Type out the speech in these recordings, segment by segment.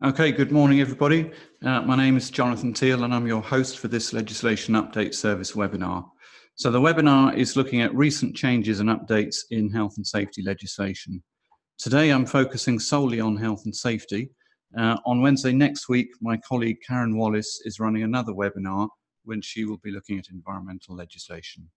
Okay, good morning everybody. My name is Jonathan Teal and I'm your host for this Legislation Update Service webinar. So the webinar is looking at recent changes and updates in health and safety legislation. Today I'm focusing solely on health and safety. On Wednesday next week, my colleague Karen Wallace is running another webinar when she will be looking at environmental legislation.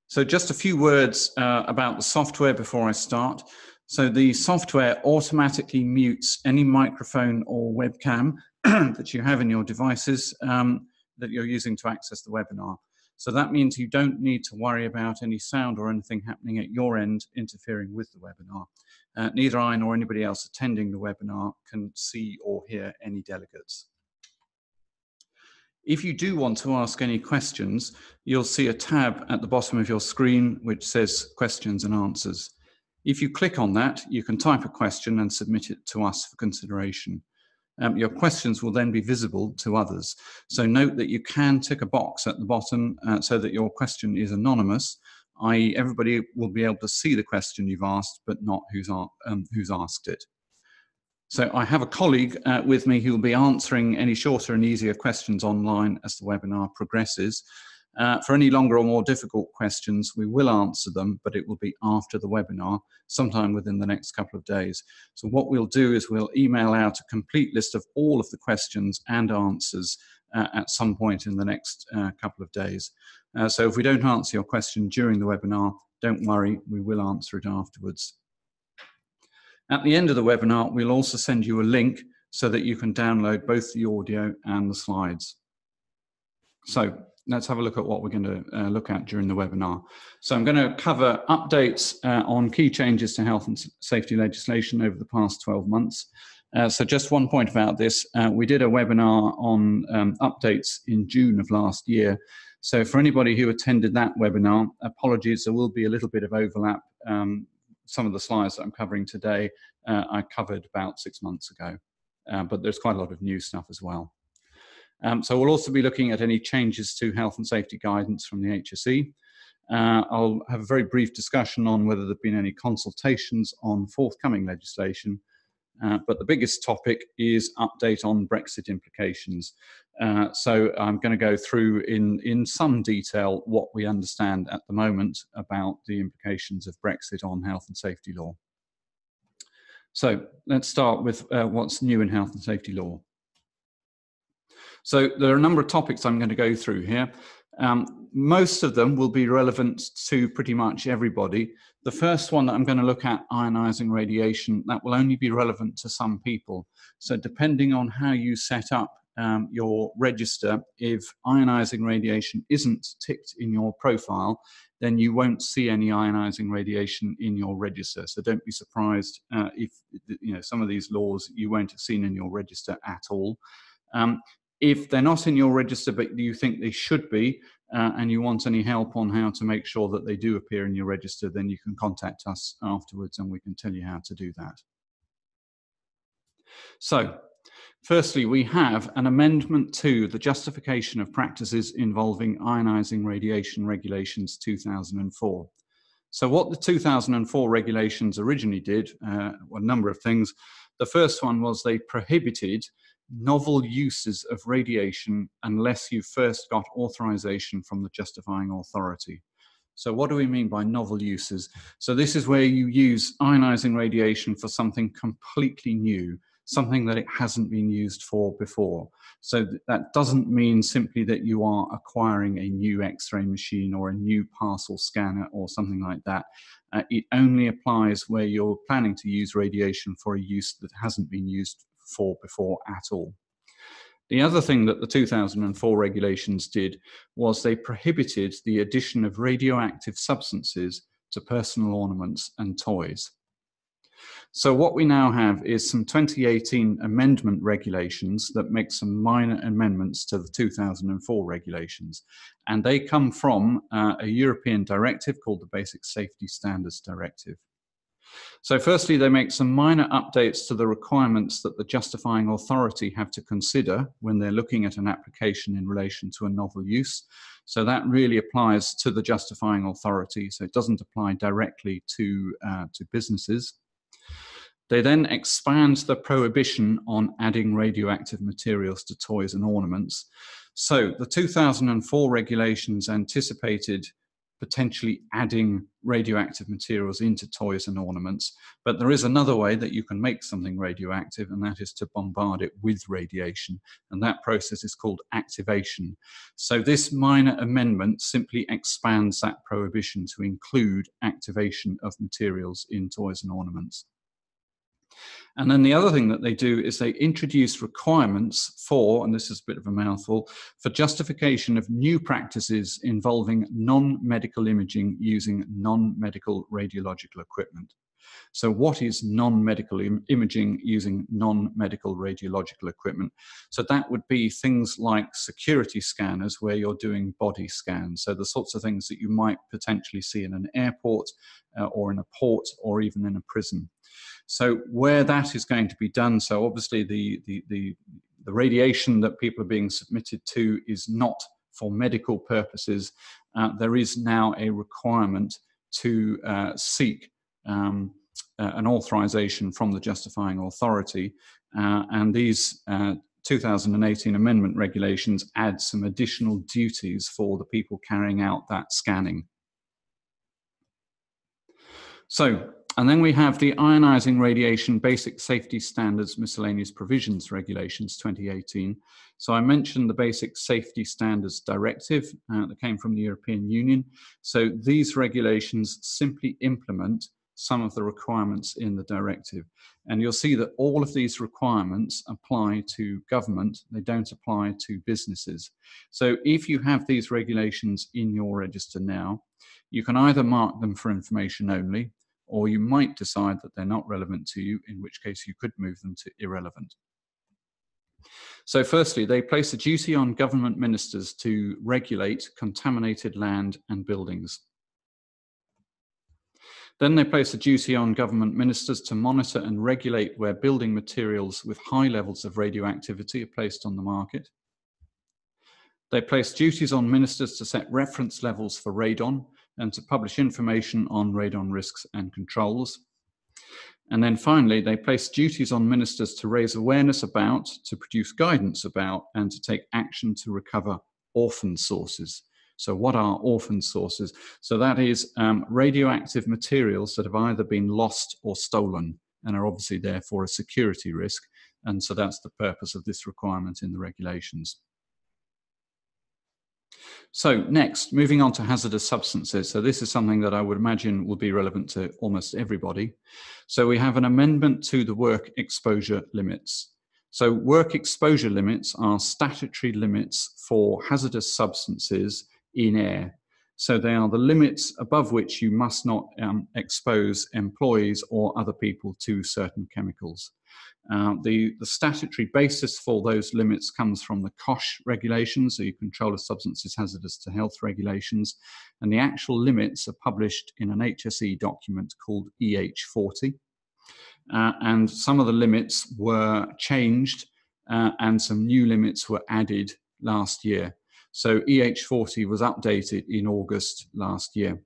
So just a few words about the software before I start. So the software automatically mutes any microphone or webcam that you have in your devices that you're using to access the webinar. So that means you don't need to worry about any sound or anything happening at your end interfering with the webinar. Neither I nor anybody else attending the webinar can see or hear any delegates. If you do want to ask any questions, you'll see a tab at the bottom of your screen which says Questions and Answers. If you click on that, you can type a question and submit it to us for consideration. Your questions will then be visible to others. So note that you can tick a box at the bottom so that your question is anonymous, i.e. everybody will be able to see the question you've asked, but not who's asked it. So I have a colleague with me who will be answering any shorter and easier questions online as the webinar progresses. For any longer or more difficult questions, we will answer them, but it will be after the webinar, sometime within the next couple of days. So what we'll do is we'll email out a complete list of all of the questions and answers at some point in the next couple of days. So if we don't answer your question during the webinar, don't worry, we will answer it afterwards. At the end of the webinar, we'll also send you a link so that you can download both the audio and the slides. So let's have a look at what we're going to look at during the webinar. So I'm going to cover updates on key changes to health and safety legislation over the past 12 months. So just one point about this, we did a webinar on updates in June of last year. So for anybody who attended that webinar, apologies, there will be a little bit of overlap. Some of the slides that I'm covering today, I covered about 6 months ago, but there's quite a lot of new stuff as well. So we'll also be looking at any changes to health and safety guidance from the HSE. I'll have a very brief discussion on whether there have been any consultations on forthcoming legislation. But the biggest topic is update on Brexit implications. So I'm going to go through in some detail what we understand at the moment about the implications of Brexit on health and safety law. So let's start with what's new in health and safety law. So there are a number of topics I'm going to go through here. Most of them will be relevant to pretty much everybody. The first one that I'm going to look at, ionizing radiation, that will only be relevant to some people. So depending on how you set up your register, if ionizing radiation isn't ticked in your profile, then you won't see any ionizing radiation in your register. So don't be surprised if some of these laws you won't have seen in your register at all. If they're not in your register, but you think they should be, and you want any help on how to make sure that they do appear in your register, then you can contact us afterwards and we can tell you how to do that. So, firstly, we have an amendment to the Justification of Practices Involving Ionizing Radiation Regulations 2004. So what the 2004 regulations originally did were a number of things. The first one was they prohibited novel uses of radiation unless you first got authorization from the justifying authority. So what do we mean by novel uses? So this is where you use ionizing radiation for something completely new, something that it hasn't been used for before. So that doesn't mean simply that you are acquiring a new X-ray machine or a new parcel scanner or something like that. It only applies where you're planning to use radiation for a use that hasn't been used for before at all. The other thing that the 2004 regulations did was they prohibited the addition of radioactive substances to personal ornaments and toys. So what we now have is some 2018 amendment regulations that make some minor amendments to the 2004 regulations. And they come from a European directive called the Basic Safety Standards Directive. So firstly, they make some minor updates to the requirements that the justifying authority have to consider when they're looking at an application in relation to a novel use. So that really applies to the justifying authority. So it doesn't apply directly to businesses. They then expand the prohibition on adding radioactive materials to toys and ornaments. So the 2004 regulations anticipated potentially adding radioactive materials into toys and ornaments, but there is another way that you can make something radioactive, and that is to bombard it with radiation, and that process is called activation. So this minor amendment simply expands that prohibition to include activation of materials in toys and ornaments. And then the other thing that they do is they introduce requirements for, and this is a bit of a mouthful, for justification of new practices involving non-medical imaging using non-medical radiological equipment. So what is non-medical imaging using non-medical radiological equipment? So that would be things like security scanners where you're doing body scans. So the sorts of things that you might potentially see in an airport or in a port or even in a prison. So where that is going to be done, so obviously the radiation that people are being submitted to is not for medical purposes. There is now a requirement to seek an authorization from the justifying authority, and these 2018 amendment regulations add some additional duties for the people carrying out that scanning. So, and then we have the Ionising Radiation Basic Safety Standards Miscellaneous Provisions Regulations 2018. So I mentioned the Basic Safety Standards Directive that came from the European Union. So these regulations simply implement some of the requirements in the directive. And you'll see that all of these requirements apply to government, they don't apply to businesses. So if you have these regulations in your register now, you can either mark them for information only, or you might decide that they're not relevant to you, in which case you could move them to irrelevant. So firstly, they place a duty on government ministers to regulate contaminated land and buildings. Then they place a duty on government ministers to monitor and regulate where building materials with high levels of radioactivity are placed on the market. They place duties on ministers to set reference levels for radon and to publish information on radon risks and controls. And then finally, they place duties on ministers to raise awareness about, to produce guidance about, and to take action to recover orphan sources. So what are orphan sources? So that is radioactive materials that have either been lost or stolen and are obviously therefore a security risk. And so that's the purpose of this requirement in the regulations. So next, moving on to hazardous substances. So this is something that I would imagine will be relevant to almost everybody. So we have an amendment to the work exposure limits. So work exposure limits are statutory limits for hazardous substances in air. So they are the limits above which you must not expose employees or other people to certain chemicals. The statutory basis for those limits comes from the COSH regulations, the Control of Substances Hazardous to Health regulations, and the actual limits are published in an HSE document called EH40. And some of the limits were changed and some new limits were added last year. So EH40 was updated in August last year.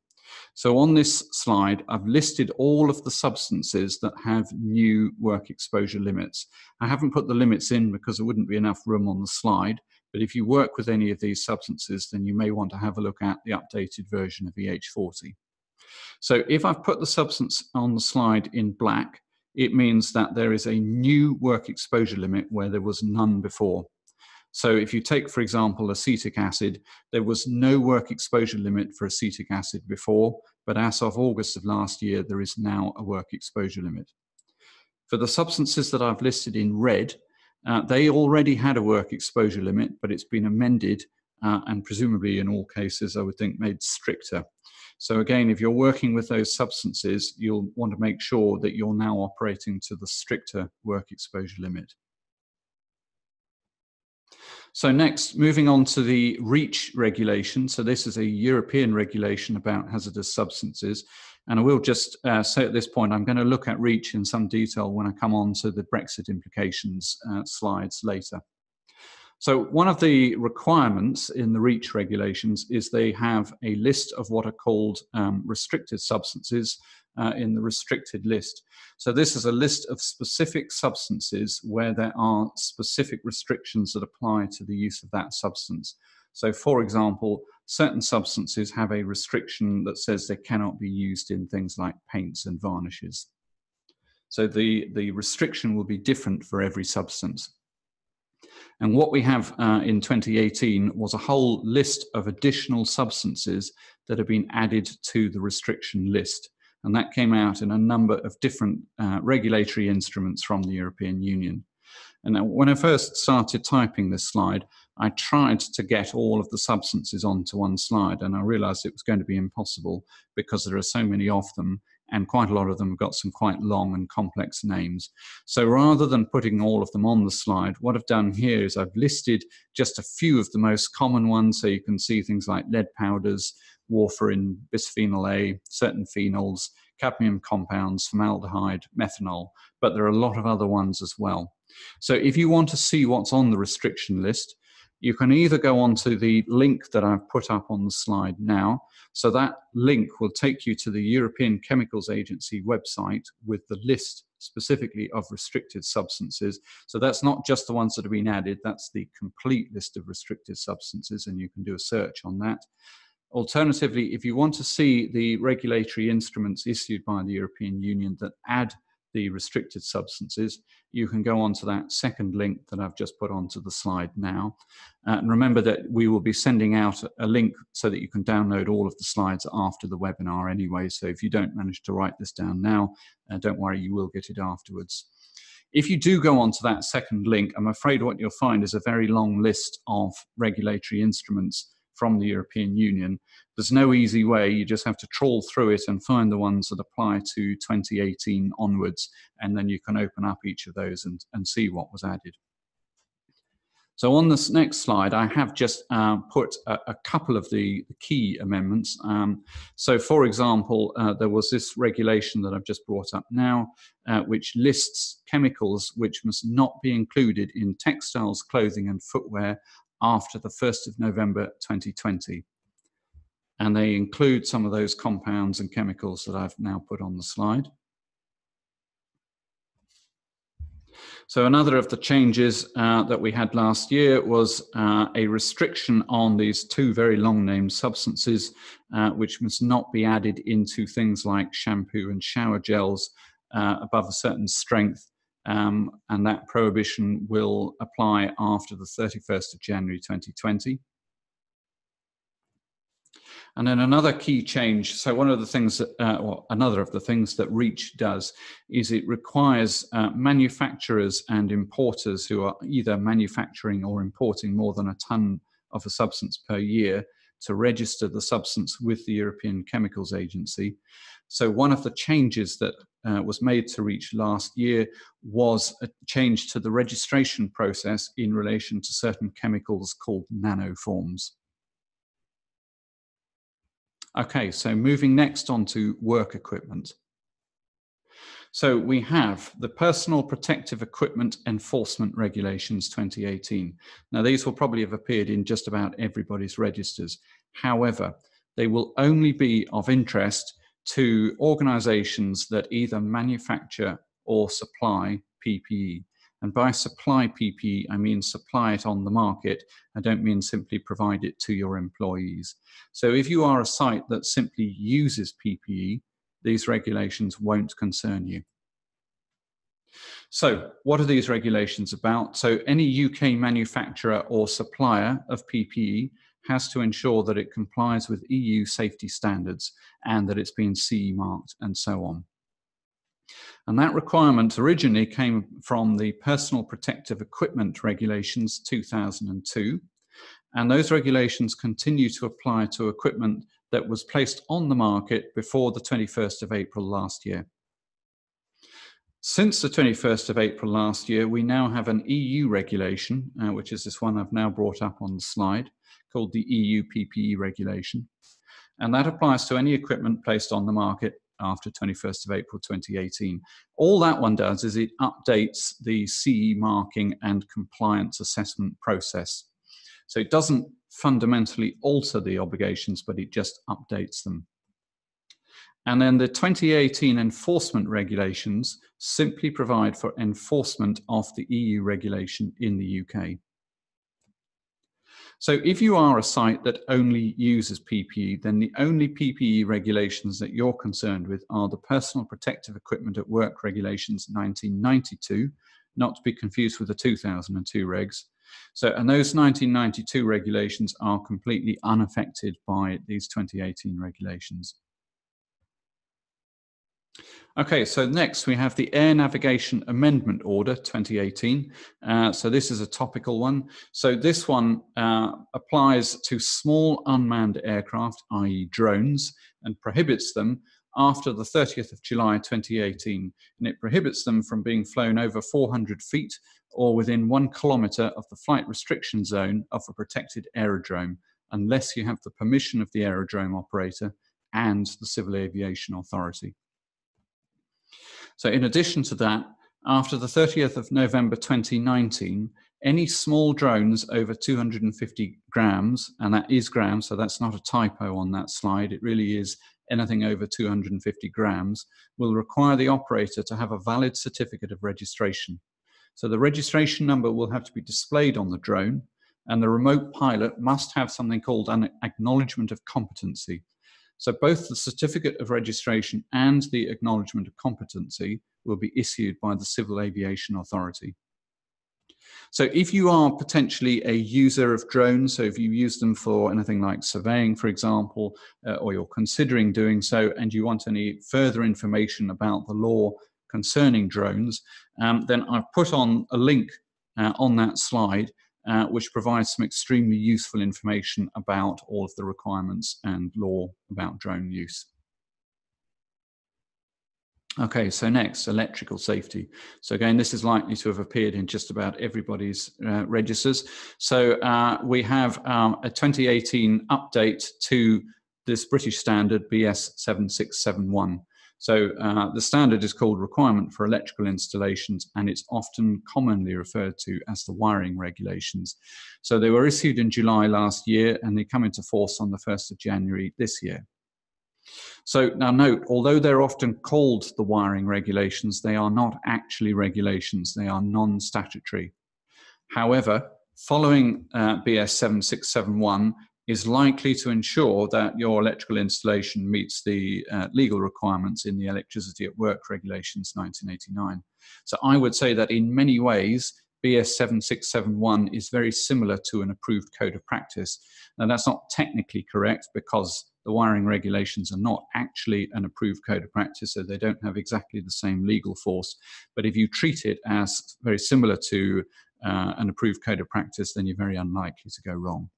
So on this slide, I've listed all of the substances that have new work exposure limits. I haven't put the limits in because there wouldn't be enough room on the slide, but if you work with any of these substances, then you may want to have a look at the updated version of EH40. So if I've put the substance on the slide in black, it means that there is a new work exposure limit where there was none before. So if you take, for example, acetic acid, there was no work exposure limit for acetic acid before, but as of August of last year, there is now a work exposure limit. For the substances that I've listed in red, they already had a work exposure limit, but it's been amended and presumably in all cases, I would think, made stricter. So again, if you're working with those substances, you'll want to make sure that you're now operating to the stricter work exposure limit. So next, moving on to the REACH regulation. So this is a European regulation about hazardous substances. And I will just say at this point, I'm going to look at REACH in some detail when I come on to the Brexit implications slides later. So one of the requirements in the REACH regulations is they have a list of what are called restricted substances, in the restricted list. So this is a list of specific substances where there are specific restrictions that apply to the use of that substance. So for example, certain substances have a restriction that says they cannot be used in things like paints and varnishes. So the restriction will be different for every substance. And what we have in 2018 was a whole list of additional substances that have been added to the restriction list. And that came out in a number of different regulatory instruments from the European Union. And when I first started typing this slide, I tried to get all of the substances onto one slide, and I realized it was going to be impossible because there are so many of them, and quite a lot of them have got some quite long and complex names. So rather than putting all of them on the slide, what I've done here is I've listed just a few of the most common ones, so you can see things like lead powders, warfarin, bisphenol A, certain phenols, cadmium compounds, formaldehyde, methanol, but there are a lot of other ones as well. So if you want to see what's on the restriction list, you can either go onto the link that I've put up on the slide now. So that link will take you to the European Chemicals Agency website with the list specifically of restricted substances. So that's not just the ones that have been added, that's the complete list of restricted substances, and you can do a search on that. Alternatively, if you want to see the regulatory instruments issued by the European Union that add the restricted substances, you can go on to that second link that I've just put onto the slide now. And remember that we will be sending out a link so that you can download all of the slides after the webinar anyway. So if you don't manage to write this down now, don't worry, you will get it afterwards. If you do go onto that second link, I'm afraid what you'll find is a very long list of regulatory instruments from the European Union. There's no easy way, you just have to trawl through it and find the ones that apply to 2018 onwards, and then you can open up each of those and see what was added. So on this next slide, I have just put a couple of the key amendments. So for example, there was this regulation that I've just brought up now, which lists chemicals which must not be included in textiles, clothing and footwear after the 1st of November 2020. And they include some of those compounds and chemicals that I've now put on the slide. So another of the changes that we had last year was a restriction on these two very long named substances, which must not be added into things like shampoo and shower gels above a certain strength. And that prohibition will apply after the 31st of January 2020. And then another key change, so one of the things that, another of the things that REACH does is it requires manufacturers and importers who are either manufacturing or importing more than a ton of a substance per year to register the substance with the European Chemicals Agency. So one of the changes that was made to REACH last year was a change to the registration process in relation to certain chemicals called nanoforms. Okay, so moving next on to work equipment. So we have the Personal Protective Equipment Enforcement Regulations 2018. Now these will probably have appeared in just about everybody's registers. However, they will only be of interest to organizations that either manufacture or supply PPE. And by supply PPE, I mean supply it on the market. I don't mean simply provide it to your employees. So if you are a site that simply uses PPE, these regulations won't concern you. So what are these regulations about? So any UK manufacturer or supplier of PPE has to ensure that it complies with EU safety standards and that it's been CE marked and so on. And that requirement originally came from the Personal Protective Equipment Regulations 2002. And those regulations continue to apply to equipment that was placed on the market before the 21st of April last year. Since the 21st of April last year, we now have an EU regulation, which is this one I've now brought up on the slide, called the EU PPE regulation. And that applies to any equipment placed on the market after 21st of April 2018. All that one does is it updates the CE marking and compliance assessment process. So it doesn't fundamentally alter the obligations, but it just updates them. And then the 2018 enforcement regulations simply provide for enforcement of the EU regulation in the UK. So if you are a site that only uses PPE, then the only PPE regulations that you're concerned with are the Personal Protective Equipment at Work Regulations 1992, not to be confused with the 2002 regs. So, and those 1992 regulations are completely unaffected by these 2018 regulations. Okay, so next we have the Air Navigation Amendment Order 2018. So this is a topical one. So this one applies to small unmanned aircraft, i.e. drones, and prohibits them after the 30th of July 2018. And it prohibits them from being flown over 400 feet or within 1 kilometre of the flight restriction zone of a protected aerodrome, unless you have the permission of the aerodrome operator and the Civil Aviation Authority. So in addition to that, after the 30th of November 2019, any small drones over 250 grams, and that is grams, so that's not a typo on that slide, it really is anything over 250 grams, will require the operator to have a valid certificate of registration. So the registration number will have to be displayed on the drone, and the remote pilot must have something called an acknowledgement of competency. So both the certificate of registration and the acknowledgement of competency will be issued by the Civil Aviation Authority. So if you are potentially a user of drones, so if you use them for anything like surveying, for example, or you're considering doing so, and you want any further information about the law concerning drones, then I've put on a link on that slide which provides some extremely useful information about all of the requirements and law about drone use. Okay, so next, electrical safety. So again, this is likely to have appeared in just about everybody's registers. So we have a 2018 update to this British standard BS 7671. So the standard is called Requirement for Electrical Installations, and it's often commonly referred to as the wiring regulations. So they were issued in July last year, and they come into force on the 1st of January this year. So now note, although they're often called the wiring regulations, they are not actually regulations, they are non-statutory. However, following BS 7671 is likely to ensure that your electrical installation meets the legal requirements in the Electricity at Work Regulations 1989. So I would say that in many ways, BS 7671 is very similar to an approved code of practice. Now that's not technically correct because the wiring regulations are not actually an approved code of practice, so they don't have exactly the same legal force. But if you treat it as very similar to an approved code of practice, then you're very unlikely to go wrong.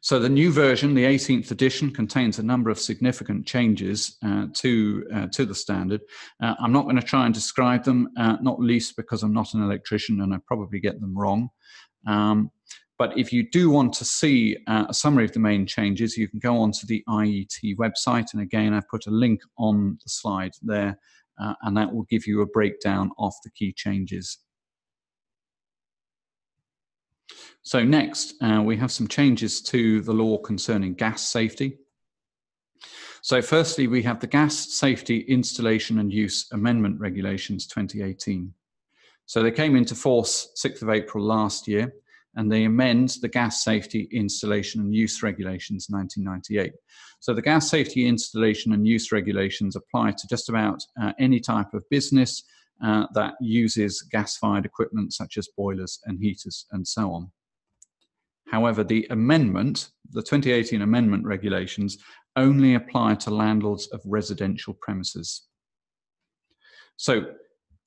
So the new version, the 18th edition, contains a number of significant changes to the standard. I'm not going to try and describe them, not least because I'm not an electrician and I probably get them wrong. But if you do want to see a summary of the main changes, you can go onto the IET website. And again, I've put a link on the slide there, and that will give you a breakdown of the key changes. So next, we have some changes to the law concerning gas safety. So firstly, we have the Gas Safety Installation and Use Amendment Regulations 2018. So they came into force 6th of April last year, and they amend the Gas Safety Installation and Use Regulations 1998. So the Gas Safety Installation and Use Regulations apply to just about any type of business that uses gas-fired equipment such as boilers and heaters and so on. However, the amendment, the 2018 amendment regulations, only apply to landlords of residential premises. So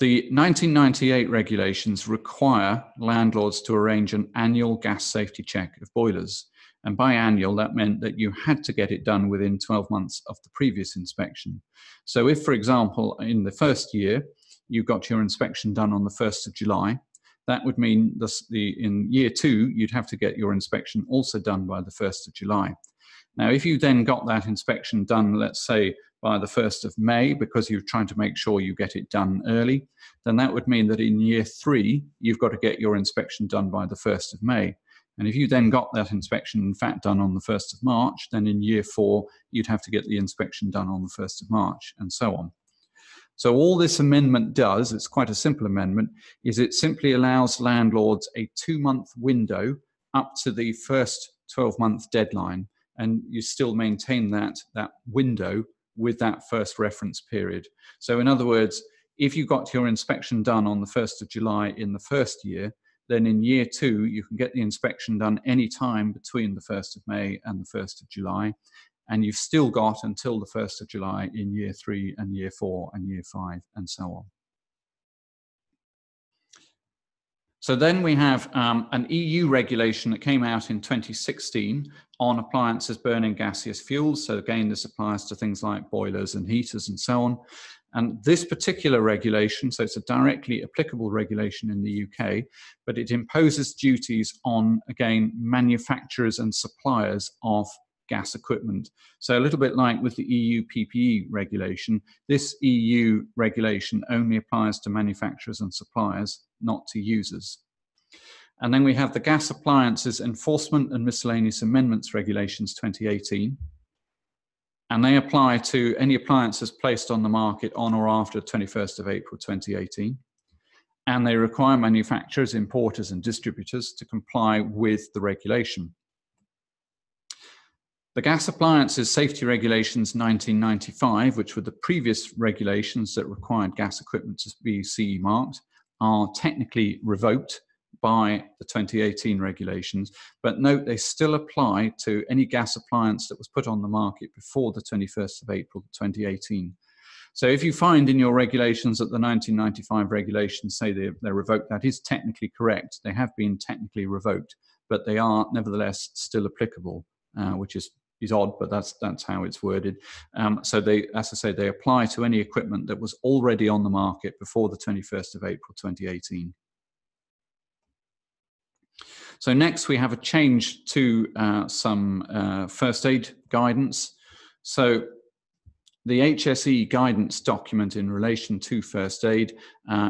the 1998 regulations require landlords to arrange an annual gas safety check of boilers. And by annual, that meant that you had to get it done within 12 months of the previous inspection. So if, for example, in the first year, you got your inspection done on the 1st of July, that would mean in year 2, you'd have to get your inspection also done by the 1st of July. Now, if you then got that inspection done, let's say, by the 1st of May, because you're trying to make sure you get it done early, then that would mean that in year 3, you've got to get your inspection done by the 1st of May. And if you then got that inspection, in fact, done on the 1st of March, then in year 4, you'd have to get the inspection done on the 1st of March, and so on. So all this amendment does, it's quite a simple amendment, is it simply allows landlords a 2-month window up to the first 12-month deadline, and you still maintain that window with that first reference period. So in other words, if you got your inspection done on the 1st of July in the first year, then in year 2, you can get the inspection done any time between the 1st of May and the 1st of July. And you've still got until the 1st of July in year 3 and year 4 and year 5 and so on. So then we have an EU regulation that came out in 2016 on appliances burning gaseous fuels. So again, this applies to things like boilers and heaters and so on. And this particular regulation, so it's a directly applicable regulation in the UK, but it imposes duties on, again, manufacturers and suppliers of gas equipment. So a little bit like with the EU PPE regulation, this EU regulation only applies to manufacturers and suppliers, not to users. And then we have the Gas Appliances Enforcement and Miscellaneous Amendments Regulations 2018. And they apply to any appliances placed on the market on or after 21st of April 2018. And they require manufacturers, importers and distributors to comply with the regulation. The Gas Appliances Safety Regulations 1995, which were the previous regulations that required gas equipment to be CE marked, are technically revoked by the 2018 regulations, but note they still apply to any gas appliance that was put on the market before the 21st of April 2018. So if you find in your regulations that the 1995 regulations say they're revoked, that is technically correct. They have been technically revoked, but they are nevertheless still applicable, which is odd, but that's how it's worded. So they, as I say, they apply to any equipment that was already on the market before the 21st of April 2018. So next we have a change to some first aid guidance. So the HSE guidance document in relation to first aid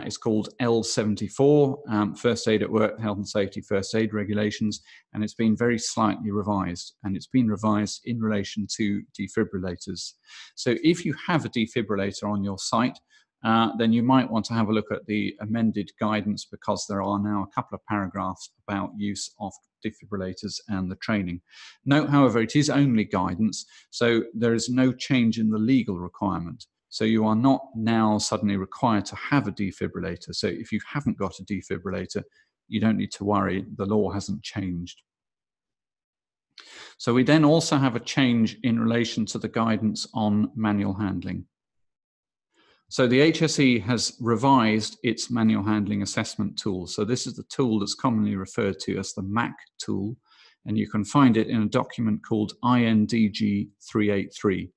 is called L74, First Aid at Work, Health and Safety First Aid Regulations, and it's been very slightly revised, and it's been revised in relation to defibrillators. So if you have a defibrillator on your site, then you might want to have a look at the amended guidance, because there are now a couple of paragraphs about use of defibrillators and the training. Note, however, it is only guidance, so there is no change in the legal requirement. So you are not now suddenly required to have a defibrillator. So if you haven't got a defibrillator, you don't need to worry, the law hasn't changed. So we then also have a change in relation to the guidance on manual handling. So the HSE has revised its manual handling assessment tool. So this is the tool that's commonly referred to as the MAC tool, and you can find it in a document called INDG 383.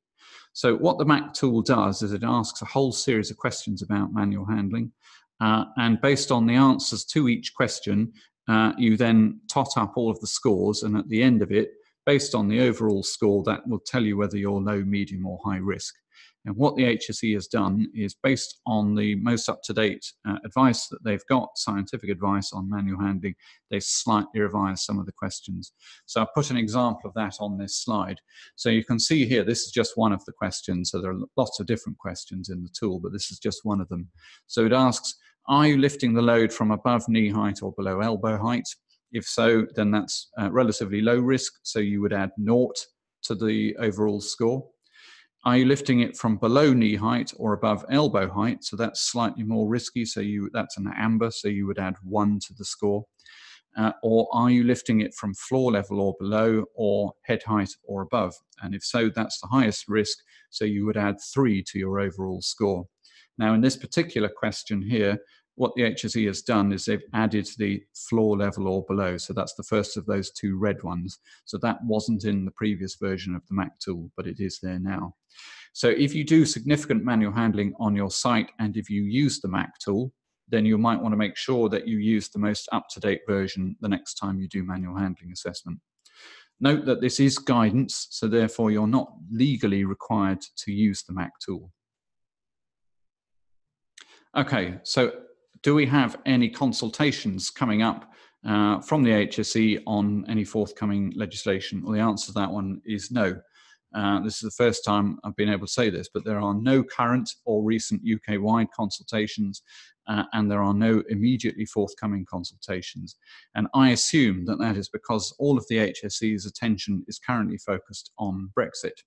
So what the MAC tool does is it asks a whole series of questions about manual handling, and based on the answers to each question, you then tot up all of the scores, and at the end of it, based on the overall score, that will tell you whether you're low, medium or high risk. And what the HSE has done is, based on the most up-to-date advice that they've got, scientific advice on manual handling, they've slightly revised some of the questions. So I've put an example of that on this slide. So you can see here, this is just one of the questions. So there are lots of different questions in the tool, but this is just one of them. So it asks, are you lifting the load from above knee height or below elbow height? If so, then that's relatively low risk, so you would add 0 to the overall score. Are you lifting it from below knee height or above elbow height? So that's slightly more risky, so that's an amber, so you would add 1 to the score. Or are you lifting it from floor level or below, or head height or above? And if so, that's the highest risk, so you would add 3 to your overall score. Now, in this particular question here, what the HSE has done is they've added the floor level or below. So that's the first of those 2 red ones. So that wasn't in the previous version of the MAC tool, but it is there now. So if you do significant manual handling on your site, and if you use the MAC tool, then you might want to make sure that you use the most up-to-date version the next time you do manual handling assessment. Note that this is guidance, so therefore you're not legally required to use the MAC tool. Okay, so do we have any consultations coming up from the HSE on any forthcoming legislation? Well, the answer to that one is no. This is the first time I've been able to say this, but there are no current or recent UK-wide consultations, and there are no immediately forthcoming consultations. And I assume that that is because all of the HSE's attention is currently focused on Brexit.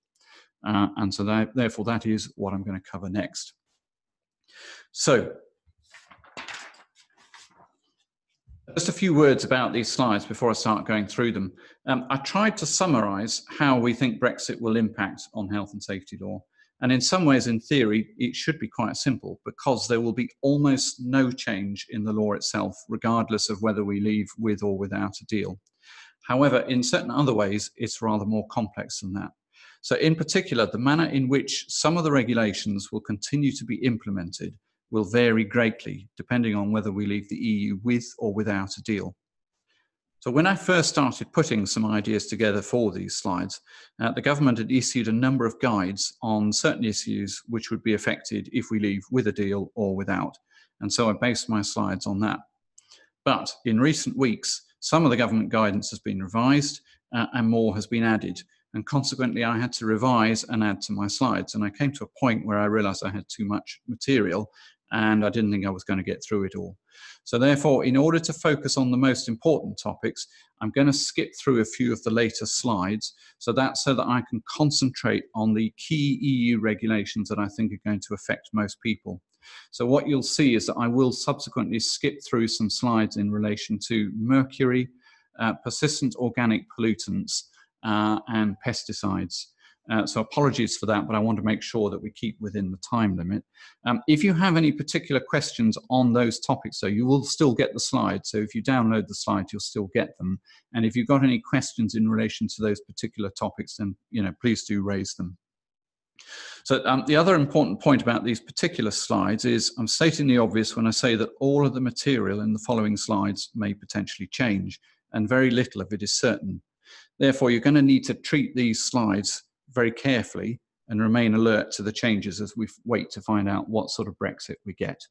And so therefore that is what I'm going to cover next. So, just a few words about these slides before I start going through them. I tried to summarise how we think Brexit will impact on health and safety law. And in some ways, in theory, it should be quite simple because there will be almost no change in the law itself, regardless of whether we leave with or without a deal. However, in certain other ways, it's rather more complex than that. So in particular, the manner in which some of the regulations will continue to be implemented will vary greatly depending on whether we leave the EU with or without a deal. So when I first started putting some ideas together for these slides, the government had issued a number of guides on certain issues which would be affected if we leave with a deal or without. And so I based my slides on that. But in recent weeks, some of the government guidance has been revised and more has been added. And consequently, I had to revise and add to my slides. And I came to a point where I realized I had too much material and I didn't think I was going to get through it all. So therefore, in order to focus on the most important topics, I'm going to skip through a few of the later slides so that I can concentrate on the key EU regulations that I think are going to affect most people. So what you'll see is that I will subsequently skip through some slides in relation to mercury, persistent organic pollutants, and pesticides. So apologies for that, but I want to make sure that we keep within the time limit. If you have any particular questions on those topics, though, you will still get the slides. So if you download the slides, you'll still get them. And if you've got any questions in relation to those particular topics, then please do raise them. So the other important point about these particular slides is I'm stating the obvious when I say that all of the material in the following slides may potentially change, and very little of it is certain. Therefore, you're going to need to treat these slides very carefully and remain alert to the changes as we wait to find out what sort of Brexit we get.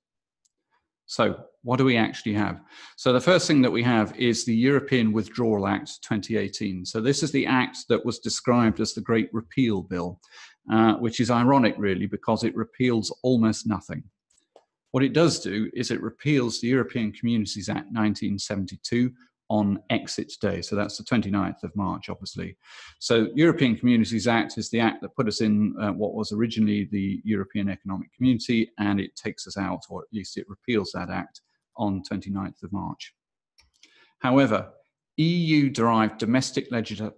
So what do we actually have? So the first thing that we have is the European Withdrawal Act 2018. So this is the act that was described as the Great Repeal Bill, which is ironic really because it repeals almost nothing. What it does do is it repeals the European Communities Act 1972 on exit day. So that's the 29th of March, obviously. So European Communities Act is the act that put us in what was originally the European Economic Community, and it takes us out, or at least it repeals that act on 29th of March. However, EU-derived domestic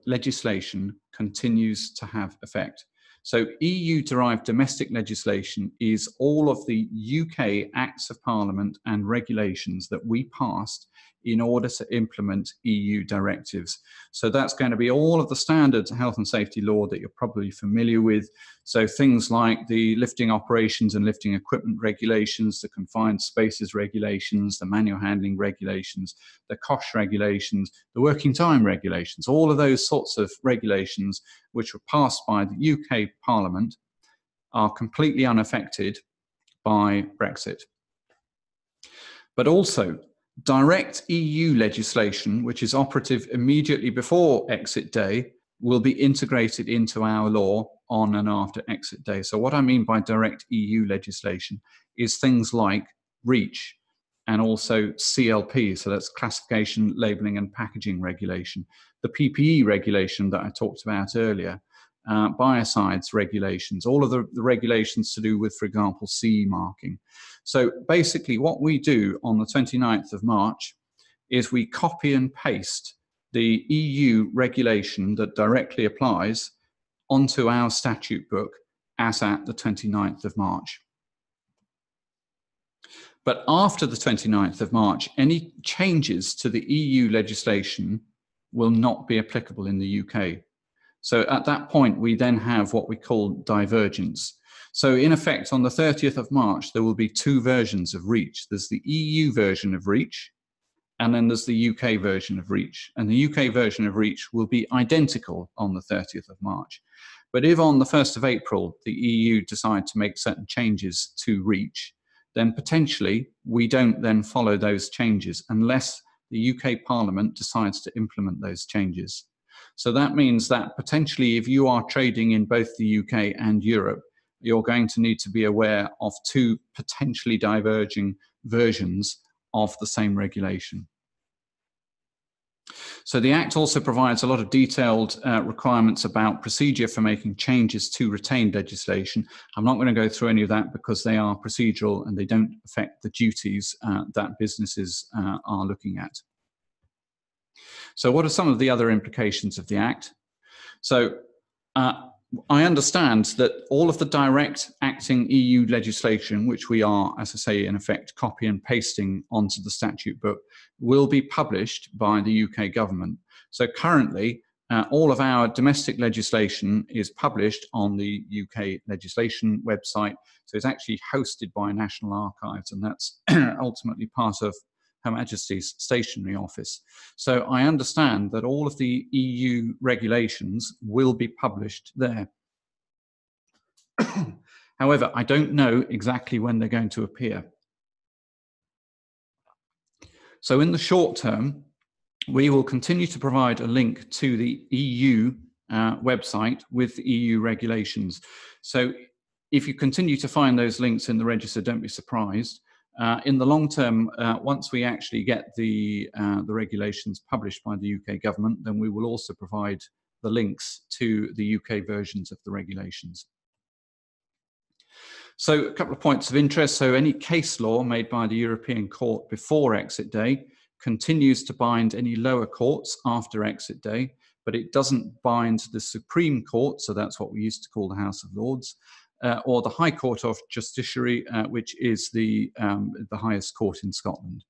legislation continues to have effect. So EU-derived domestic legislation is all of the UK Acts of Parliament and regulations that we passed in order to implement EU directives. So that's going to be all of the standard health and safety law that you're probably familiar with. So things like the lifting operations and lifting equipment regulations, the confined spaces regulations, the manual handling regulations, the COSH regulations, the working time regulations, all of those sorts of regulations which were passed by the UK Parliament are completely unaffected by Brexit. But also, direct EU legislation, which is operative immediately before exit day, will be integrated into our law on and after exit day. So what I mean by direct EU legislation is things like REACH and also CLP, so that's classification, labelling and packaging regulation, the PPE regulation that I talked about earlier, biocides regulations, all of the regulations to do with, for example, CE marking. So basically what we do on the 29th of March is we copy and paste the EU regulation that directly applies onto our statute book as at the 29th of March. But after the 29th of March, any changes to the EU legislation will not be applicable in the UK. So at that point, we then have what we call divergence. So in effect, on the 30th of March, there will be two versions of REACH. There's the EU version of REACH, and then there's the UK version of REACH. And the UK version of REACH will be identical on the 30th of March. But if on the 1st of April, the EU decide to make certain changes to REACH, then potentially we don't then follow those changes unless the UK Parliament decides to implement those changes. So that means that potentially if you are trading in both the UK and Europe, you're going to need to be aware of two potentially diverging versions of the same regulation. So the Act also provides a lot of detailed requirements about procedure for making changes to retained legislation. I'm not going to go through any of that because they are procedural and they don't affect the duties that businesses are looking at. So what are some of the other implications of the Act? So I understand that all of the direct acting EU legislation, which we are, as I say, in effect, copy and pasting onto the statute book, will be published by the UK government. So currently, all of our domestic legislation is published on the UK legislation website. So it's actually hosted by National Archives, and that's ultimately part of Her Majesty's Stationery Office. So I understand that all of the EU regulations will be published there. However, I don't know exactly when they're going to appear. So in the short term, we will continue to provide a link to the EU website with the EU regulations. So if you continue to find those links in the register, don't be surprised. In the long term, once we actually get the regulations published by the UK government, then we will also provide the links to the UK versions of the regulations. So a couple of points of interest. So any case law made by the European Court before exit day continues to bind any lower courts after exit day, but it doesn't bind the Supreme Court, so that's what we used to call the House of Lords, or the High Court of Justiciary, which is the highest court in Scotland.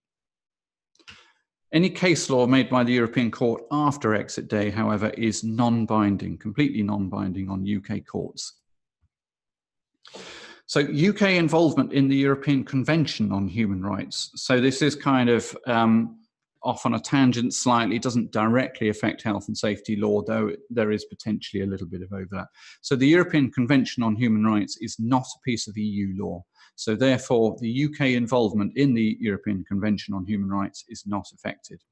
Any case law made by the European Court after exit day, however, is non-binding, completely non-binding on UK courts. So UK involvement in the European Convention on Human Rights. So this is kind of off on a tangent slightly, doesn't directly affect health and safety law, though there is potentially a little bit of overlap. So the European Convention on Human Rights is not a piece of EU law. So therefore, the UK involvement in the European Convention on Human Rights is not affected.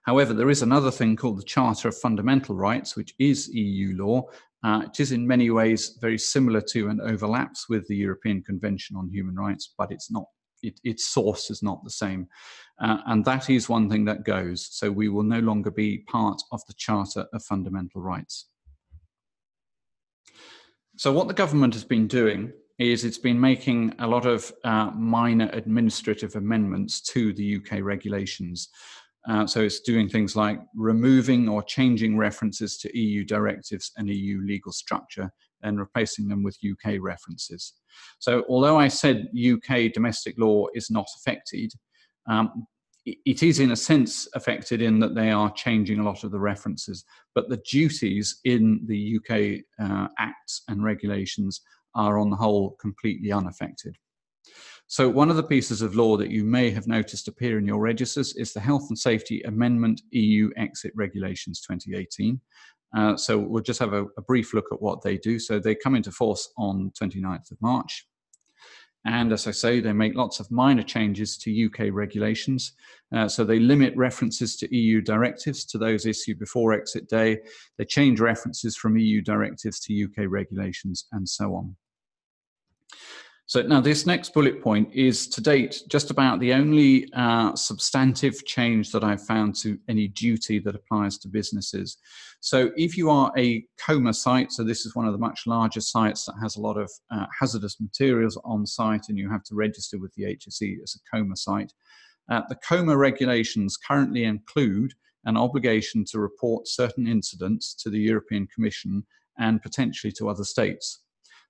However, there is another thing called the Charter of Fundamental Rights, which is EU law. It is in many ways very similar to and overlaps with the European Convention on Human Rights, but it's not, its source is not the same. And that is one thing that goes. So we will no longer be part of the Charter of Fundamental Rights. So what the government has been doing is it's been making a lot of minor administrative amendments to the UK regulations. So it's doing things like removing or changing references to EU directives and EU legal structure and replacing them with UK references. So although I said UK domestic law is not affected, it is in a sense affected in that they are changing a lot of the references, but the duties in the UK acts and regulations are on the whole completely unaffected. So one of the pieces of law that you may have noticed appear in your registers is the Health and Safety Amendment EU Exit Regulations 2018. So we'll just have a brief look at what they do. So they come into force on 29th of March. And as I say, they make lots of minor changes to UK regulations. So they limit references to EU directives to those issued before exit day. They change references from EU directives to UK regulations and so on. So now this next bullet point is to date just about the only substantive change that I've found to any duty that applies to businesses. So if you are a COMA site, so this is one of the much larger sites that has a lot of hazardous materials on site and you have to register with the HSE as a COMA site, the COMA regulations currently include an obligation to report certain incidents to the European Commission and potentially to other states.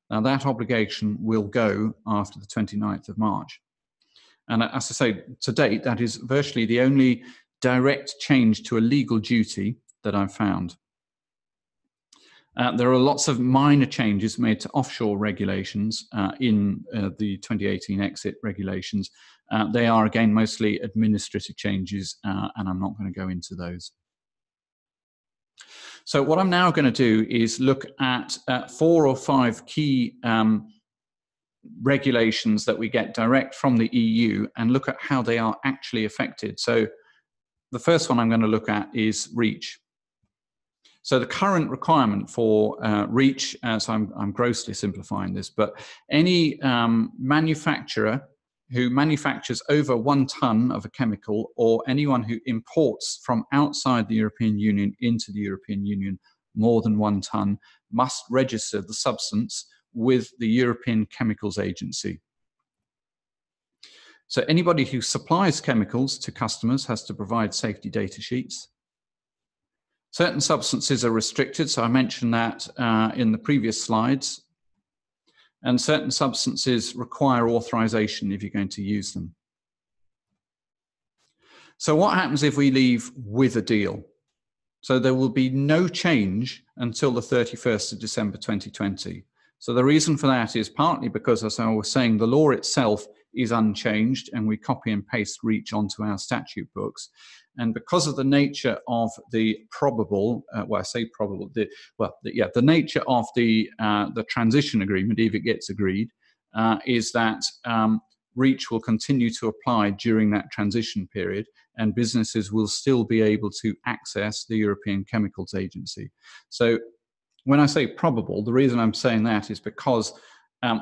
Now that obligation will go after the 29th of March. And as I say, to date, that is virtually the only direct change to a legal duty that I've found. There are lots of minor changes made to offshore regulations in the 2018 exit regulations. They are, again, mostly administrative changes, and I'm not going to go into those. So what I'm now going to do is look at 4 or 5 key regulations that we get direct from the EU and look at how they are actually affected. So the first one I'm going to look at is REACH. So the current requirement for REACH, so I'm grossly simplifying this, but any manufacturer who manufactures over 1 ton of a chemical, or anyone who imports from outside the European Union into the European Union more than 1 ton, must register the substance with the European Chemicals Agency. So anybody who supplies chemicals to customers has to provide safety data sheets. Certain substances are restricted, so I mentioned that in the previous slides. And certain substances require authorization if you're going to use them. So what happens if we leave with a deal? So there will be no change until the 31st of December 2020. So the reason for that is partly because, as I was saying, the law itself is unchanged and we copy and paste REACH onto our statute books. And because of the nature of the probable, well, I say probable, the nature of the transition agreement, if it gets agreed, is that REACH will continue to apply during that transition period, and businesses will still be able to access the European Chemicals Agency. So when I say probable, the reason I'm saying that is because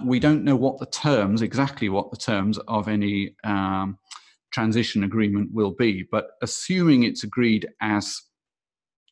we don't know what the terms, exactly what the terms of any transition agreement will be, but assuming it's agreed as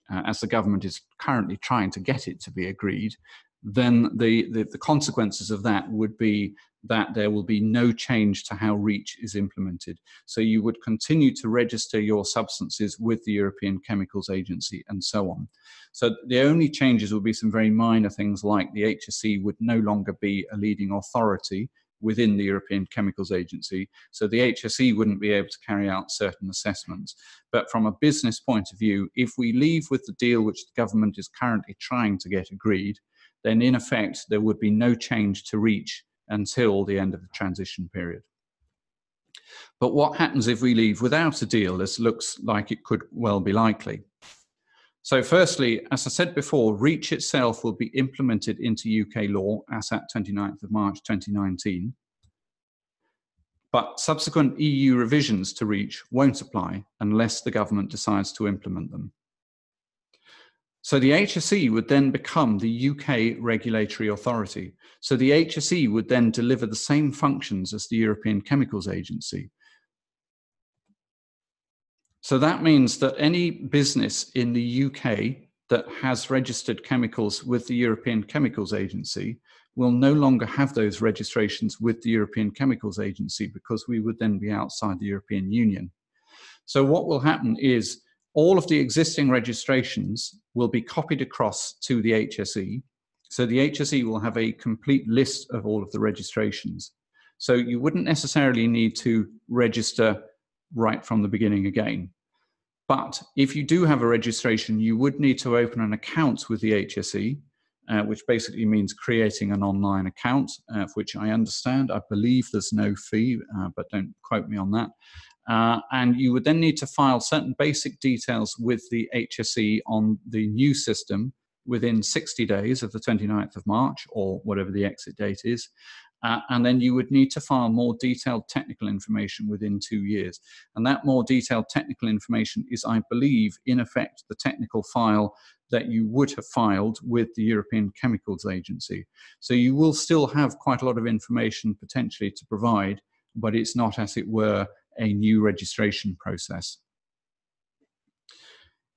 the government is currently trying to get it to be agreed, then the consequences of that would be that there will be no change to how REACH is implemented. So you would continue to register your substances with the European Chemicals Agency and so on. So the only changes will be some very minor things, like the HSE would no longer be a leading authority within the European Chemicals Agency. So the HSE wouldn't be able to carry out certain assessments. But from a business point of view, if we leave with the deal which the government is currently trying to get agreed, then in effect, there would be no change to REACH until the end of the transition period. But what happens if we leave without a deal? This looks like it could well be likely. So firstly, as I said before, REACH itself will be implemented into UK law as at 29th of March 2019. But subsequent EU revisions to REACH won't apply unless the government decides to implement them. So the HSE would then become the UK regulatory authority. So the HSE would then deliver the same functions as the European Chemicals Agency. So that means that any business in the UK that has registered chemicals with the European Chemicals Agency will no longer have those registrations with the European Chemicals Agency, because we would then be outside the European Union. So what will happen is all of the existing registrations will be copied across to the HSE. So the HSE will have a complete list of all of the registrations. So you wouldn't necessarily need to register right from the beginning again. But if you do have a registration, you would need to open an account with the HSE, which basically means creating an online account, which I understand, I believe there's no fee, but don't quote me on that. And you would then need to file certain basic details with the HSE on the new system within 60 days of the 29th of March, or whatever the exit date is. And then you would need to file more detailed technical information within 2 years. And that more detailed technical information is, I believe, in effect, the technical file that you would have filed with the European Chemicals Agency. So you will still have quite a lot of information potentially to provide, but it's not, as it were, a new registration process.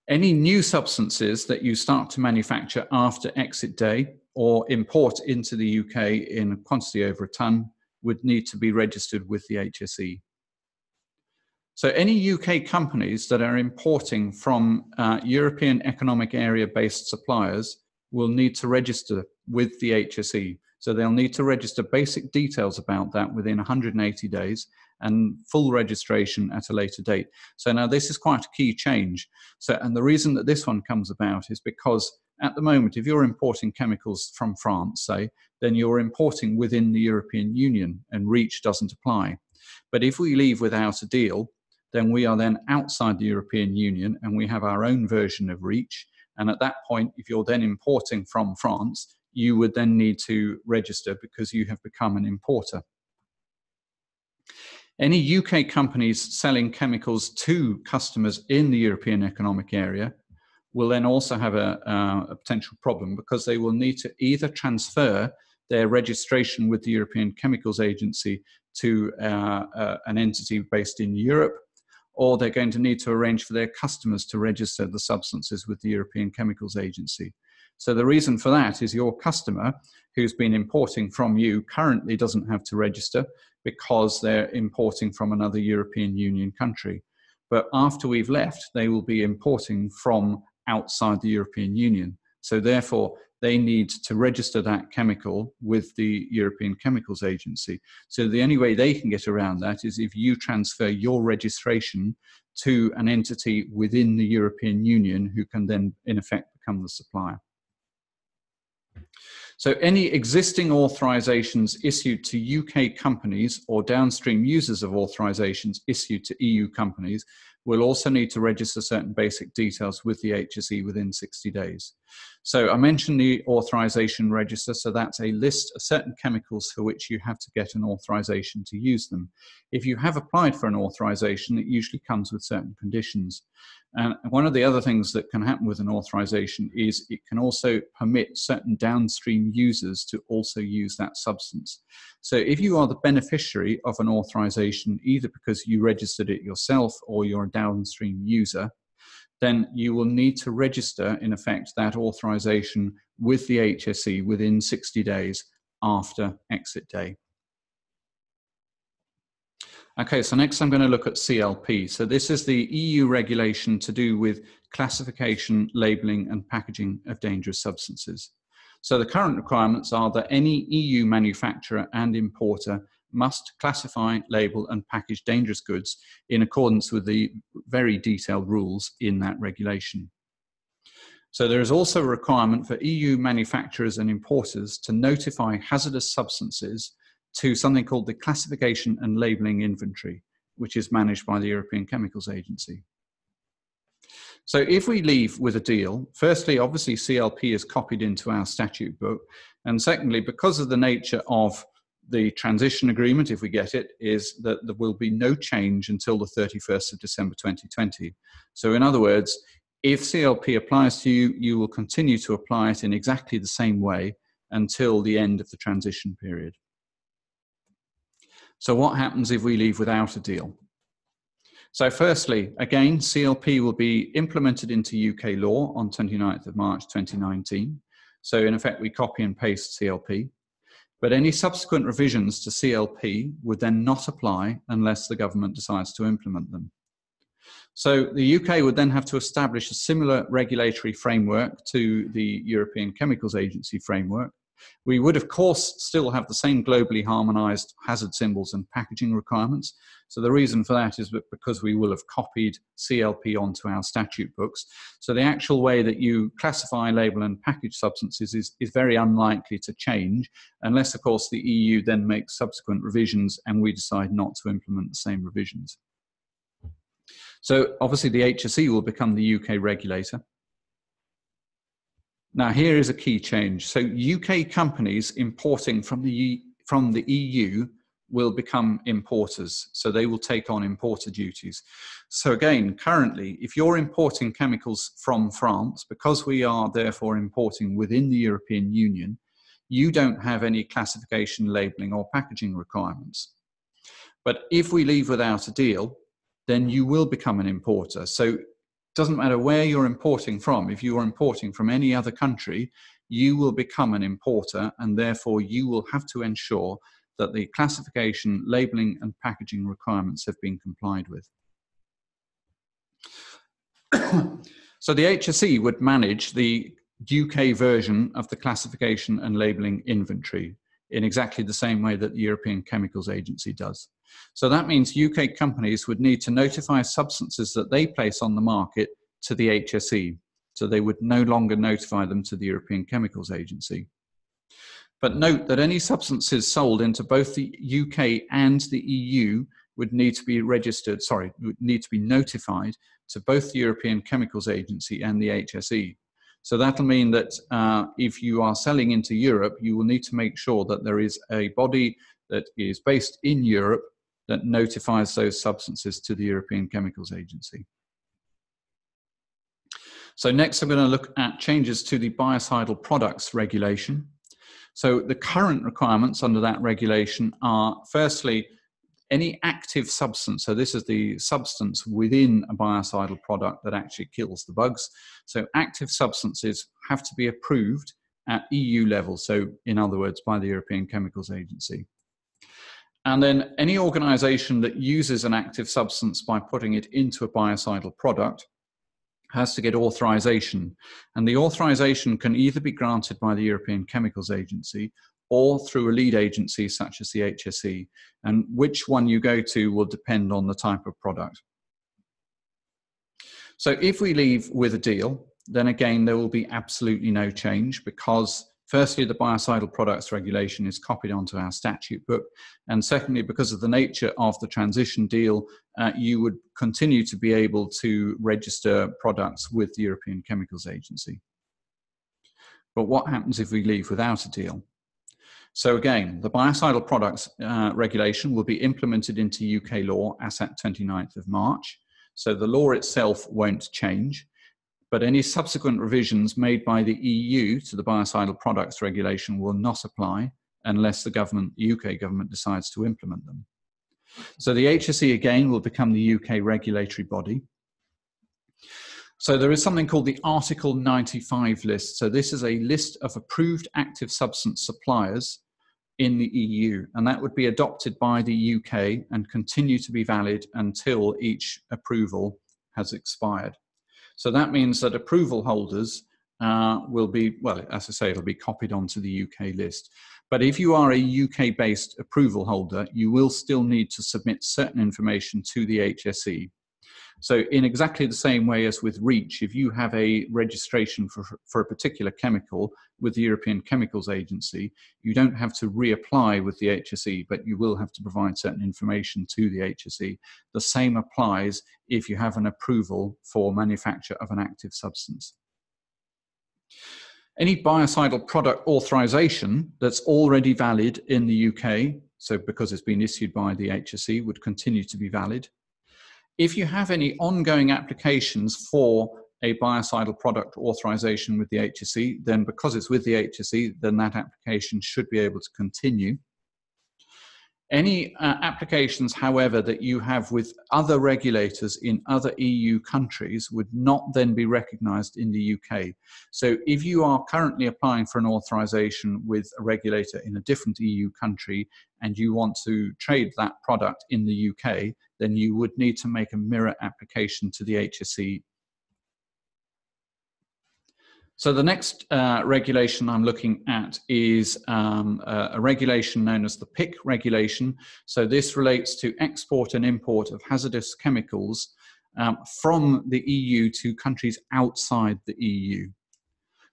Any new substances that you start to manufacture after exit day or import into the UK in a quantity over a ton would need to be registered with the HSE. So any UK companies that are importing from European Economic Area-based suppliers will need to register with the HSE. So they'll need to register basic details about that within 180 days and full registration at a later date. So now this is quite a key change. So, and the reason that this one comes about is because at the moment, if you're importing chemicals from France, say, then you're importing within the European Union and REACH doesn't apply. But if we leave without a deal, then we are then outside the European Union and we have our own version of REACH. And at that point, if you're then importing from France, you would then need to register because you have become an importer. Any UK companies selling chemicals to customers in the European Economic Area will then also have a potential problem, because they will need to either transfer their registration with the European Chemicals Agency to an entity based in Europe, or they're going to need to arrange for their customers to register the substances with the European Chemicals Agency. So the reason for that is your customer who's been importing from you currently doesn't have to register because they're importing from another European Union country. But after we've left, they will be importing from outside the European Union. So therefore, they need to register that chemical with the European Chemicals Agency. So the only way they can get around that is if you transfer your registration to an entity within the European Union who can then, in effect, become the supplier. So any existing authorizations issued to UK companies or downstream users of authorizations issued to EU companies will also need to register certain basic details with the HSE within 60 days. So I mentioned the authorization register, so that's a list of certain chemicals for which you have to get an authorization to use them. If you have applied for an authorization, it usually comes with certain conditions. And one of the other things that can happen with an authorization is it can also permit certain downstream users to also use that substance. So if you are the beneficiary of an authorization, either because you registered it yourself or you're a downstream user, then you will need to register, in effect, that authorization with the HSE within 60 days after exit day. Okay, so next I'm going to look at CLP. So this is the EU regulation to do with classification, labeling and packaging of dangerous substances. So the current requirements are that any EU manufacturer and importer must classify, label and package dangerous goods in accordance with the very detailed rules in that regulation. So there is also a requirement for EU manufacturers and importers to notify hazardous substances to something called the Classification and Labelling Inventory, which is managed by the European Chemicals Agency. So if we leave with a deal, firstly, obviously CLP is copied into our statute book. And secondly, because of the nature of the transition agreement, if we get it, is that there will be no change until the 31st of December 2020. So in other words, if CLP applies to you, you will continue to apply it in exactly the same way until the end of the transition period. So what happens if we leave without a deal? So firstly, again, CLP will be implemented into UK law on 29th of March 2019. So in effect, we copy and paste CLP. But any subsequent revisions to CLP would then not apply unless the government decides to implement them. So the UK would then have to establish a similar regulatory framework to the European Chemicals Agency framework. We would, of course, still have the same globally harmonized hazard symbols and packaging requirements. So the reason for that is because we will have copied CLP onto our statute books. So the actual way that you classify, label and package substances is very unlikely to change unless, of course, the EU then makes subsequent revisions and we decide not to implement the same revisions. So obviously the HSE will become the UK regulator. Now here is a key change. So UK companies importing from the EU will become importers. So they will take on importer duties. So again, currently, if you're importing chemicals from France, because we are therefore importing within the European Union, you don't have any classification, labeling or packaging requirements. But if we leave without a deal, then you will become an importer. So doesn't matter where you're importing from. If you are importing from any other country, you will become an importer and therefore you will have to ensure that the classification, labeling and packaging requirements have been complied with. So the HSE would manage the UK version of the classification and labeling inventory in exactly the same way that the European Chemicals Agency does. So that means UK companies would need to notify substances that they place on the market to the HSE. So they would no longer notify them to the European Chemicals Agency. But note that any substances sold into both the UK and the EU would need to be registered, would need to be notified to both the European Chemicals Agency and the HSE. So that'll mean that if you are selling into Europe, you will need to make sure that there is a body that is based in Europe that notifies those substances to the European Chemicals Agency. So next I'm going to look at changes to the Biocidal Products Regulation. So the current requirements under that regulation are, firstly, any active substance. So this is the substance within a biocidal product that actually kills the bugs. So active substances have to be approved at EU level. So in other words, by the European Chemicals Agency. And then any organization that uses an active substance by putting it into a biocidal product has to get authorization. And the authorization can either be granted by the European Chemicals Agency or through a lead agency such as the HSE. And which one you go to will depend on the type of product. So if we leave with a deal, then again, there will be absolutely no change because firstly, the Biocidal Products Regulation is copied onto our statute book. And secondly, because of the nature of the transition deal, you would continue to be able to register products with the European Chemicals Agency. But what happens if we leave without a deal? So again, the Biocidal Products Regulation will be implemented into UK law as at 29th of March. So the law itself won't change. But any subsequent revisions made by the EU to the Biocidal Products Regulation will not apply unless the UK government decides to implement them. So the HSE again will become the UK regulatory body. So there is something called the Article 95 list. So this is a list of approved active substance suppliers in the EU, and that would be adopted by the UK and continue to be valid until each approval has expired. So that means that approval holders will be, well, as I say, it'll be copied onto the UK list. But if you are a UK-based approval holder, you will still need to submit certain information to the HSE. So in exactly the same way as with REACH, if you have a registration for a particular chemical with the European Chemicals Agency, you don't have to reapply with the HSE, but you will have to provide certain information to the HSE. The same applies if you have an approval for manufacture of an active substance. Any biocidal product authorization that's already valid in the UK, so because it's been issued by the HSE, would continue to be valid. If you have any ongoing applications for a biocidal product authorization with the HSE, then because it's with the HSE, then that application should be able to continue. Any applications, however, that you have with other regulators in other EU countries would not then be recognized in the UK. So if you are currently applying for an authorization with a regulator in a different EU country and you want to trade that product in the UK, then you would need to make a mirror application to the HSE. So the next regulation I'm looking at is a regulation known as the PIC regulation. So this relates to export and import of hazardous chemicals from the EU to countries outside the EU.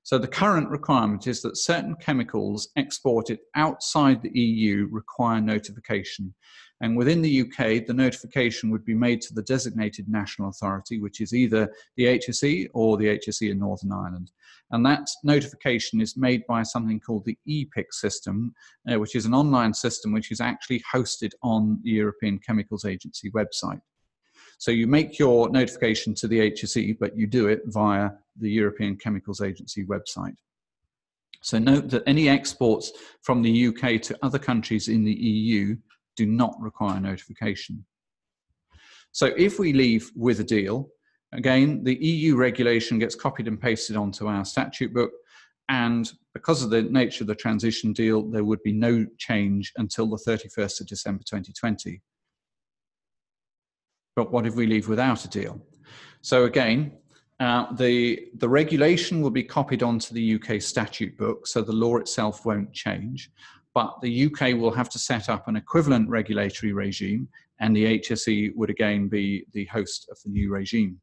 So the current requirement is that certain chemicals exported outside the EU require notification. And within the UK, the notification would be made to the designated national authority, which is either the HSE or the HSE in Northern Ireland. And that notification is made by something called the EPIC system, which is an online system which is actually hosted on the European Chemicals Agency website. So you make your notification to the HSE, but you do it via the European Chemicals Agency website. So note that any exports from the UK to other countries in the EU do not require notification. So if we leave with a deal, again, the EU regulation gets copied and pasted onto our statute book, and because of the nature of the transition deal, there would be no change until the 31st of December 2020. But what if we leave without a deal? So again, the regulation will be copied onto the UK statute book, so the law itself won't change, but the UK will have to set up an equivalent regulatory regime, and the HSE would again be the host of the new regime.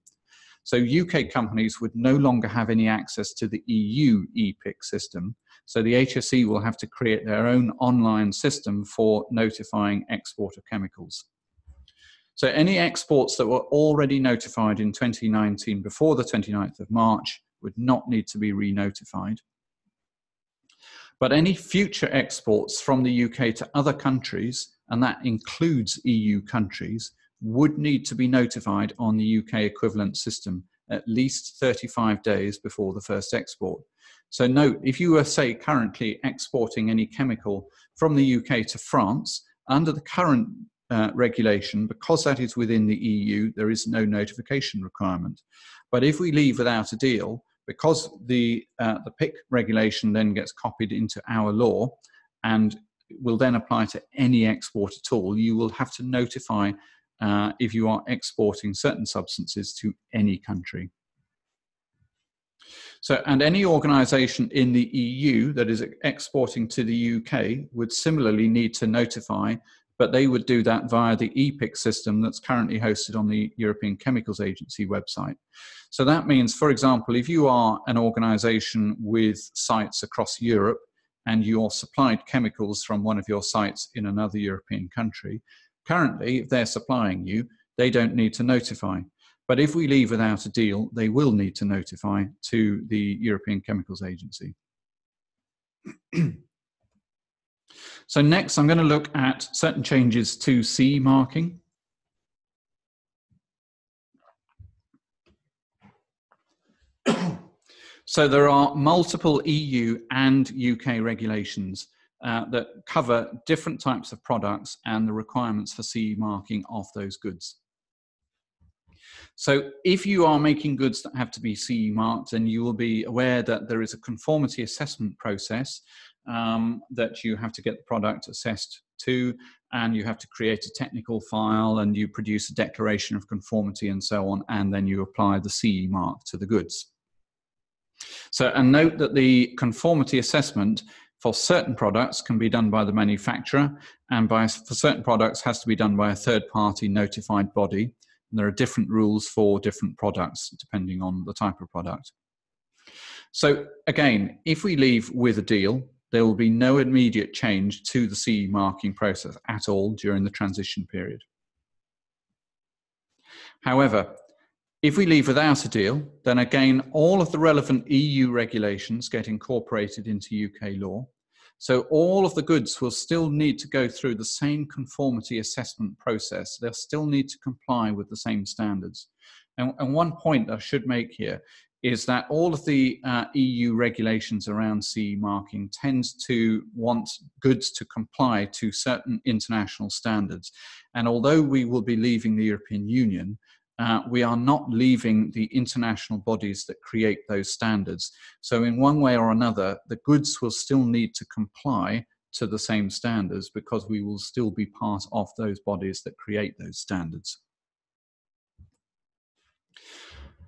So UK companies would no longer have any access to the EU EPIC system, so the HSE will have to create their own online system for notifying export of chemicals. So any exports that were already notified in 2019 before the 29th of March would not need to be re-notified. But any future exports from the UK to other countries, and that includes EU countries, would need to be notified on the UK equivalent system at least 35 days before the first export. So note, if you were, say, currently exporting any chemical from the UK to France, under the current regulation, because that is within the EU, there is no notification requirement. But if we leave without a deal, because the PIC regulation then gets copied into our law and will then apply to any export at all, you will have to notify if you are exporting certain substances to any country. So, and any organisation in the EU that is exporting to the UK would similarly need to notify, but they would do that via the EPIC system that's currently hosted on the European Chemicals Agency website. So that means, for example, if you are an organisation with sites across Europe and you're supplied chemicals from one of your sites in another European country, currently, if they're supplying you, they don't need to notify. But if we leave without a deal, they will need to notify to the European Chemicals Agency. So next, I'm going to look at certain changes to CE marking. So there are multiple EU and UK regulations that cover different types of products and the requirements for CE marking of those goods. So if you are making goods that have to be CE marked, then you will be aware that there is a conformity assessment process that you have to get the product assessed to, and you have to create a technical file, and you produce a declaration of conformity and so on, and then you apply the CE mark to the goods. So, and note that the conformity assessment for certain products can be done by the manufacturer, and for certain products has to be done by a third-party notified body. And there are different rules for different products depending on the type of product. So again, if we leave with a deal, there will be no immediate change to the CE marking process at all during the transition period. However, if we leave without a deal, then again, all of the relevant EU regulations get incorporated into UK law. So all of the goods will still need to go through the same conformity assessment process. They'll still need to comply with the same standards. And one point I should make here is that all of the EU regulations around CE marking tends to want goods to comply to certain international standards. And although we will be leaving the European Union, we are not leaving the international bodies that create those standards. So in one way or another, the goods will still need to comply to the same standards because we will still be part of those bodies that create those standards.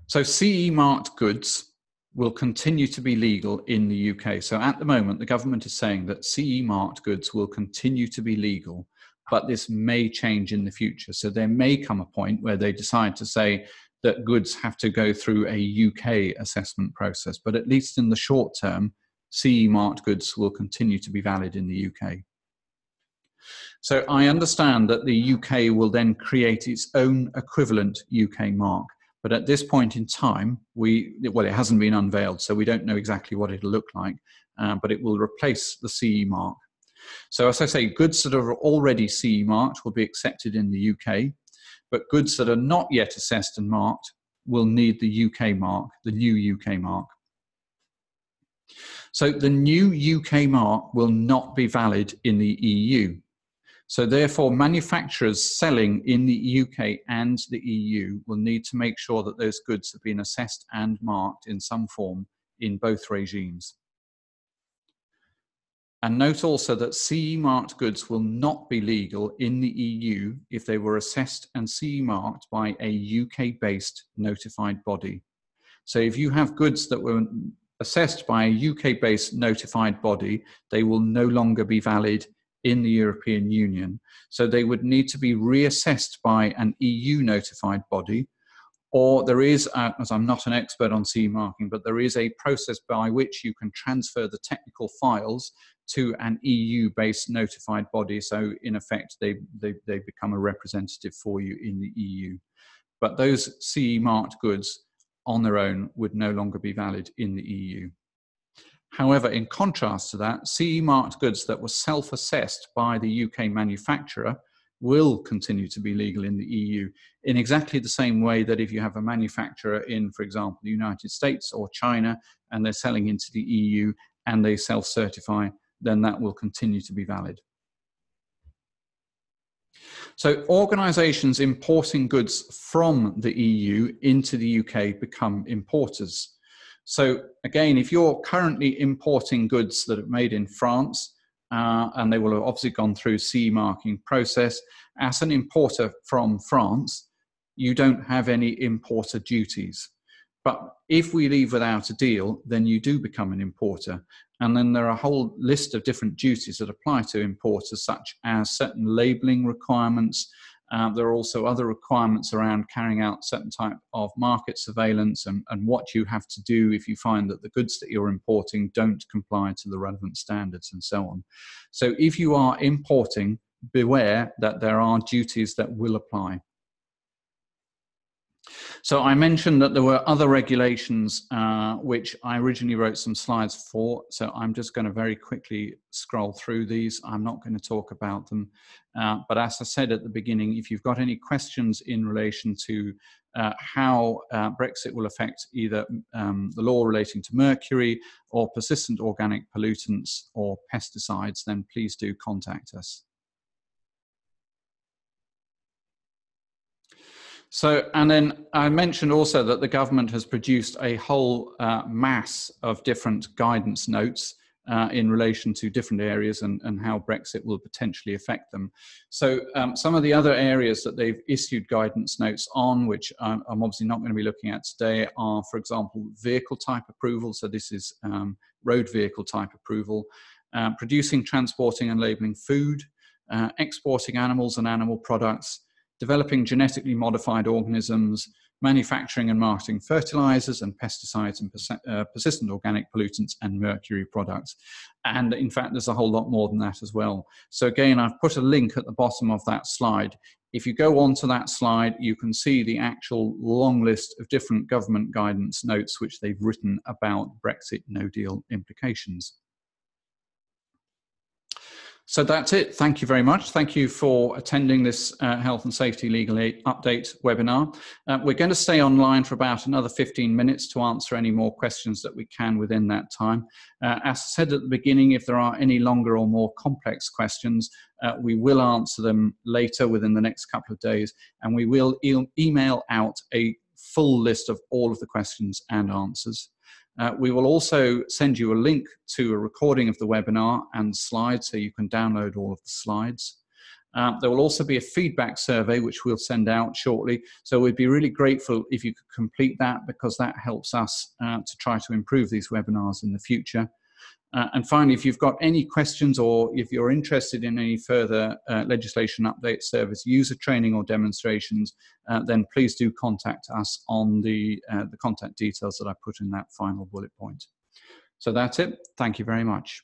So CE marked goods will continue to be legal in the UK. So at the moment, the government is saying that CE marked goods will continue to be legal, but this may change in the future. So there may come a point where they decide to say that goods have to go through a UK assessment process, but at least in the short term, CE marked goods will continue to be valid in the UK. So I understand that the UK will then create its own equivalent UK mark, but at this point in time, well, it hasn't been unveiled, so we don't know exactly what it'll look like, but it will replace the CE mark. So as I say, goods that are already CE marked will be accepted in the UK, but goods that are not yet assessed and marked will need the UK mark, the new UK mark. So the new UK mark will not be valid in the EU. So therefore, manufacturers selling in the UK and the EU will need to make sure that those goods have been assessed and marked in some form in both regimes. And note also that CE marked goods will not be legal in the EU if they were assessed and CE marked by a UK-based notified body. So if you have goods that were assessed by a UK-based notified body, they will no longer be valid in the European Union. So they would need to be reassessed by an EU notified body, or there is, as I'm not an expert on CE marking, but there is a process by which you can transfer the technical files to an EU-based notified body. So in effect, they become a representative for you in the EU. But those CE marked goods on their own would no longer be valid in the EU. However, in contrast to that, CE marked goods that were self-assessed by the UK manufacturer will continue to be legal in the EU in exactly the same way that if you have a manufacturer in, for example, the United States or China, and they're selling into the EU and they self-certify, then that will continue to be valid. So organisations importing goods from the EU into the UK become importers. So again, if you're currently importing goods that are made in France, and they will have obviously gone through CE marking process, as an importer from France, you don't have any importer duties. But if we leave without a deal, then you do become an importer. And then there are a whole list of different duties that apply to importers, such as certain labelling requirements. There are also other requirements around carrying out certain type of market surveillance and what you have to do if you find that the goods that you're importing don't comply to the relevant standards and so on. So if you are importing, beware that there are duties that will apply. So I mentioned that there were other regulations which I originally wrote some slides for. So I'm just going to very quickly scroll through these. I'm not going to talk about them. But as I said at the beginning, if you've got any questions in relation to how Brexit will affect either the law relating to mercury or persistent organic pollutants or pesticides, then please do contact us. So, and then I mentioned also that the government has produced a whole mass of different guidance notes in relation to different areas and how Brexit will potentially affect them. So some of the other areas that they've issued guidance notes on, which I'm obviously not going to be looking at today, are, for example, vehicle type approval. So this is road vehicle type approval, producing, transporting and labelling food, exporting animals and animal products, developing genetically modified organisms, manufacturing and marketing fertilizers and pesticides and persistent organic pollutants and mercury products. And in fact, there's a whole lot more than that as well. So again, I've put a link at the bottom of that slide. If you go onto that slide, you can see the actual long list of different government guidance notes which they've written about Brexit no-deal implications. So that's it. Thank you very much. Thank you for attending this Health and Safety Legal Aid Update webinar. We're going to stay online for about another 15 minutes to answer any more questions that we can within that time. As I said at the beginning, if there are any longer or more complex questions, we will answer them later within the next couple of days, and we will email out a full list of all of the questions and answers. We will also send you a link to a recording of the webinar and slides so you can download all of the slides. There will also be a feedback survey which we'll send out shortly. So we'd be really grateful if you could complete that, because that helps us to try to improve these webinars in the future. And finally, if you've got any questions or if you're interested in any further legislation update, service user training or demonstrations, then please do contact us on the contact details that I put in that final bullet point. So that's it. Thank you very much.